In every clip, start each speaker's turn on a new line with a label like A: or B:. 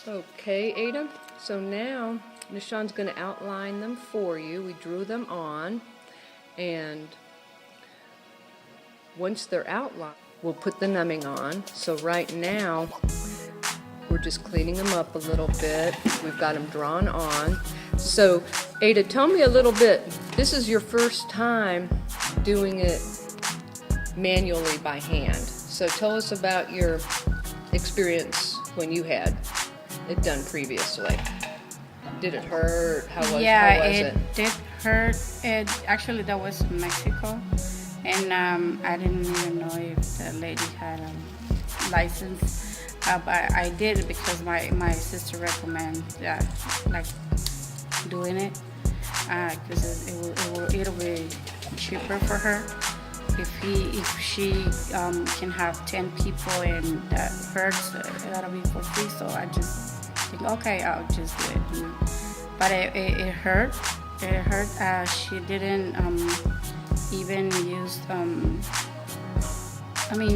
A: Okay, Ada, so now Nishan's going to outline them for you. We drew them on, and once they're outlined, we'll put the numbing on. So right now, we're just cleaning them up a little bit. We've got them drawn on. So, Ada, tell me a little bit. This is your first time doing it manually by hand. So tell us about your experience when you had it done previously. Did it hurt? How was it?
B: It did hurt. Actually, that was in Mexico, and I didn't even know if the lady had a license. But I did it because my sister recommended like doing it because it'll be cheaper for her if she can have 10 people and that hurts. That'll be for free. So I just think, okay, I'll just do it. But it hurt. It hurt. She didn't even use.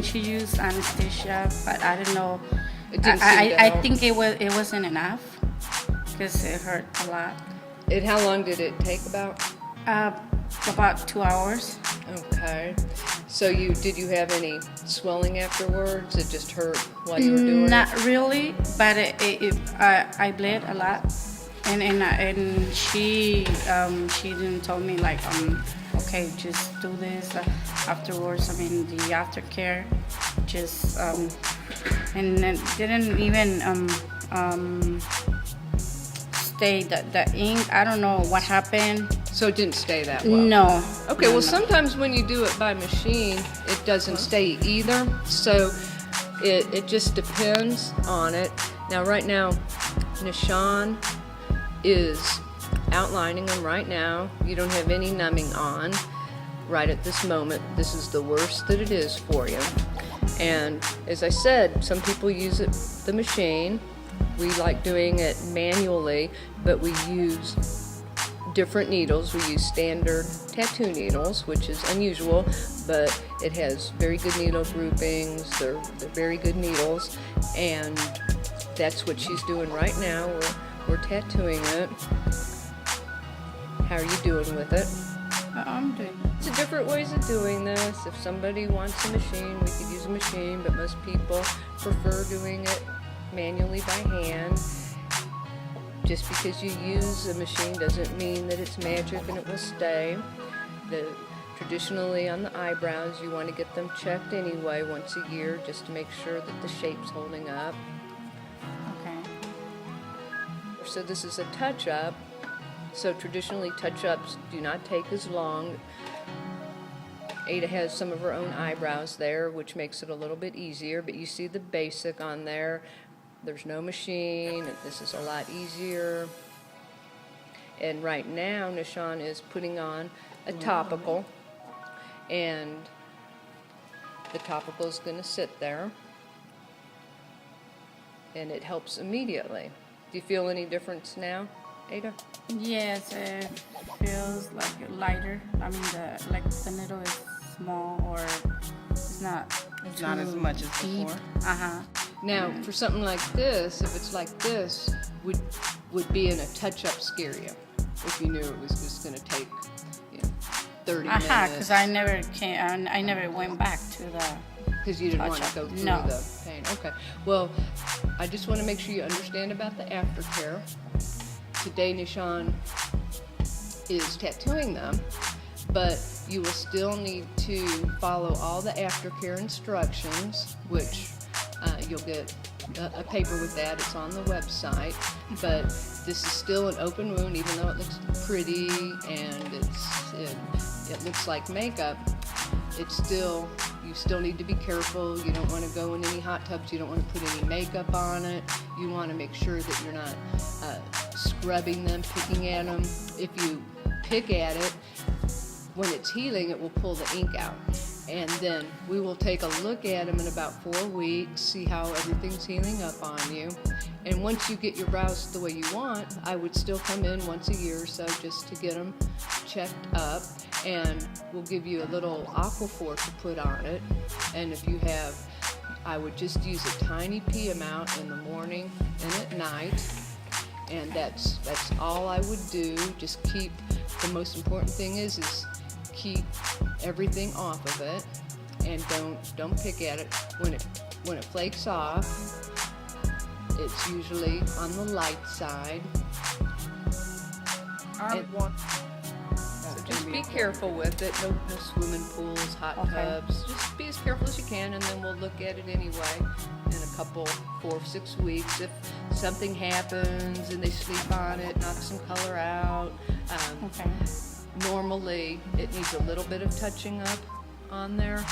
B: She used anesthesia, but I don't know. I think it wasn't enough because it hurt a lot.
A: How long did it take about?
B: About 2 hours.
A: Okay. So did you have any swelling afterwards? It just hurt while you were doing it?
B: Not really, but I bled a lot, and she didn't tell me like okay, just do this afterwards. The aftercare, just and it didn't even stay the ink. I don't know what happened.
A: So it didn't stay that well?
B: No.
A: Okay, well, sometimes when you do it by machine, it doesn't stay either. So it just depends on it. Now, right now, Nishan is outlining them right now. You don't have any numbing on right at this moment. This is the worst that it is for you. And as I said, some people use the machine. We like doing it manually, but we use different needles. We use standard tattoo needles, which is unusual, but it has very good needle groupings. They're very good needles, and that's what she's doing right now. We're tattooing it. How are you doing with it?
B: I'm doing.
A: It's different ways of doing this. If somebody wants a machine, we could use a machine, but most people prefer doing it manually by hand. Just because you use a machine doesn't mean that it's magic and it will stay. Traditionally on the eyebrows, you want to get them checked anyway once a year just to make sure that the shape's holding up.
B: Okay.
A: So this is a touch-up. So traditionally touch-ups do not take as long. Ada has some of her own eyebrows there, which makes it a little bit easier, but you see the basic on there. There's no machine. This is a lot easier. And right now, Nishan is putting on a topical, and the topical is going to sit there, and it helps immediately. Do you feel any difference now, Ada?
B: Yes, it feels like lighter. The needle is small, or it's not
C: as much as
B: deep.
C: before.
A: Now, for something like this, if it's like this, would being a touch-up scare you? If you knew it was just going to take 30 minutes?
B: Because I never went back to the.
A: Because you didn't want to go through
B: No.
A: the pain. Okay. Well, I just want to make sure you understand about the aftercare. Today, Nishan is tattooing them, but you will still need to follow all the aftercare instructions, which you'll get a paper with that. It's on the website. But this is still an open wound, even though it looks pretty and it looks like makeup. You still need to be careful. You don't want to go in any hot tubs. You don't want to put any makeup on it. You want to make sure that you're not scrubbing them, picking at them. If you pick at it, when it's healing, it will pull the ink out. And then we will take a look at them in about 4 weeks, see how everything's healing up on you. And once you get your brows the way you want, I would still come in once a year or so just to get them checked up. And we'll give you a little Aquaphor to put on it. And if you have I would just use a tiny pea amount in the morning and at night, and that's all I would do. Just keep, the most important thing is keep everything off of it, and don't pick at it. When it flakes off, it's usually on the light side. So just be careful with it. No swimming pools, hot tubs. Just be as careful as you can, and then we'll look at it anyway in a couple, 4 or 6 weeks. If something happens and they sleep on it, knock some color out. Normally, it needs a little bit of touching up on there,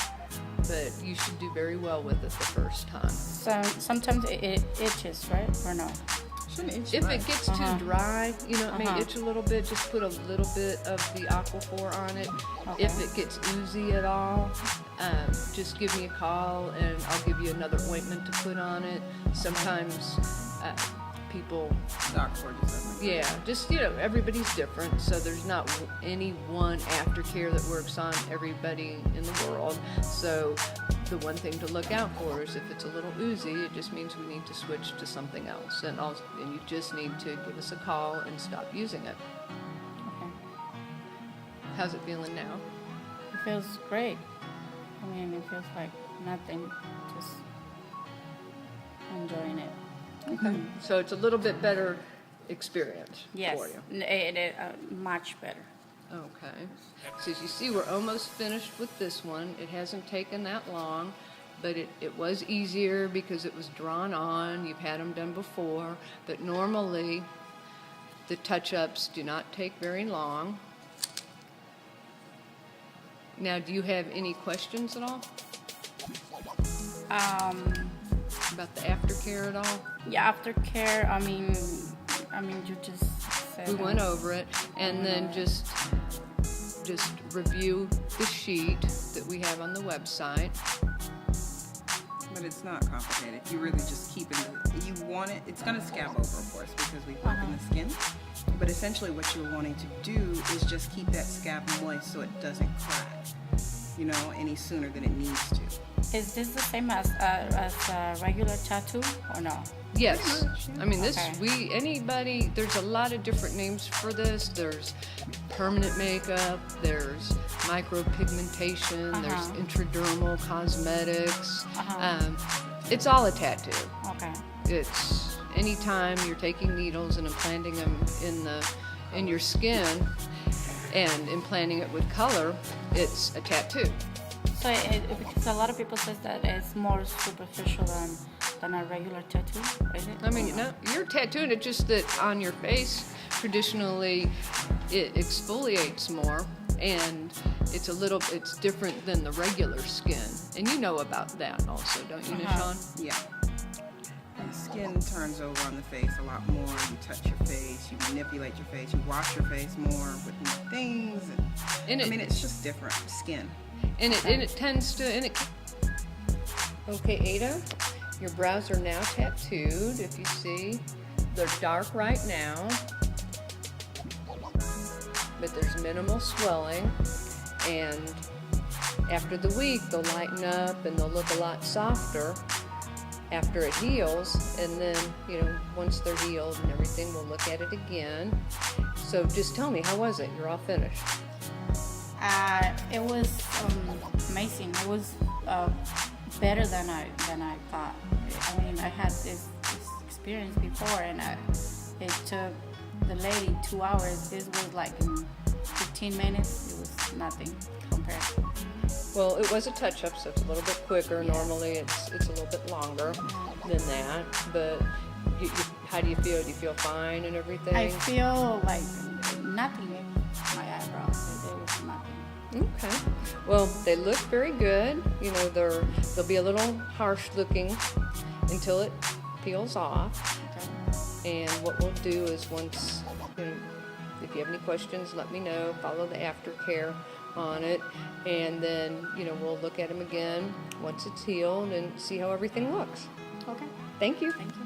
A: but you should do very well with it the first time.
B: So sometimes it itches, right? Or no?
A: If it gets too dry, it may itch a little bit, just put a little bit of the Aquaphor on it. If it gets oozy at all, just give me a call and I'll give you another ointment to put on it. Sometimes people... just, everybody's different, so there's not any one aftercare that works on everybody in the world. So the one thing to look out for is if it's a little oozy, it just means we need to switch to something else. And you just need to give us a call and stop using it.
B: Okay.
A: How's it feeling now?
B: It feels great. I mean, it feels like nothing, just enjoying it.
A: Okay. So it's a little bit better experience
B: Yes,
A: for you.
B: it much better.
A: Okay. So as you see, we're almost finished with this one. It hasn't taken that long, but it was easier because it was drawn on. You've had them done before, but normally the touch-ups do not take very long. Now, do you have any questions at all? About the aftercare at all?
B: Yeah, aftercare, I mean, you just said...
A: We went over it, and then just review the sheet that we have on the website.
C: But it's not complicated. You really just keep it. You want it. It's going to scab over, of course, because we work in the skin. But essentially, what you're wanting to do is just keep that scab moist so it doesn't crack, any sooner than it needs to.
B: Is this the same as a regular tattoo or no?
A: Yes. I mean, there's a lot of different names for this. There's permanent makeup, there's micropigmentation, there's intradermal cosmetics. It's all a tattoo.
B: Okay.
A: It's anytime you're taking needles and implanting them in your skin and implanting it with color, it's a tattoo.
B: So because a lot of people say that it's more superficial than a regular tattoo, is it?
A: I mean, no, you're tattooing it, just that on your face, traditionally, it exfoliates more, and it's different than the regular skin. And you know about that also, don't you, Nishan?
C: Yeah. The skin turns over on the face a lot more. You touch your face, you manipulate your face, you wash your face more with more things. It's just different skin.
A: It tends to. Okay, Ada, your brows are now tattooed. If you see, they're dark right now, but there's minimal swelling. And after the week, they'll lighten up and they'll look a lot softer after it heals. And then, once they're healed and everything, we'll look at it again. So just tell me, how was it? You're all finished.
B: It was amazing. It was better than I thought. I mean, I had this experience before, and it took the lady 2 hours. This was like in 15 minutes. It was nothing compared.
A: Well, it was a touch-up, so it's a little bit quicker.
B: Yes.
A: Normally, it's a little bit longer than that. But how do you feel? Do you feel fine and everything?
B: I feel like nothing in my eyebrows. It was nothing.
A: Okay. Well, they look very good. They'll be a little harsh looking until it peels off.
B: Okay.
A: And what we'll do is once, if you have any questions, let me know. Follow the aftercare on it, and then we'll look at them again once it's healed and see how everything looks.
B: Okay.
A: Thank you.
B: Thank you.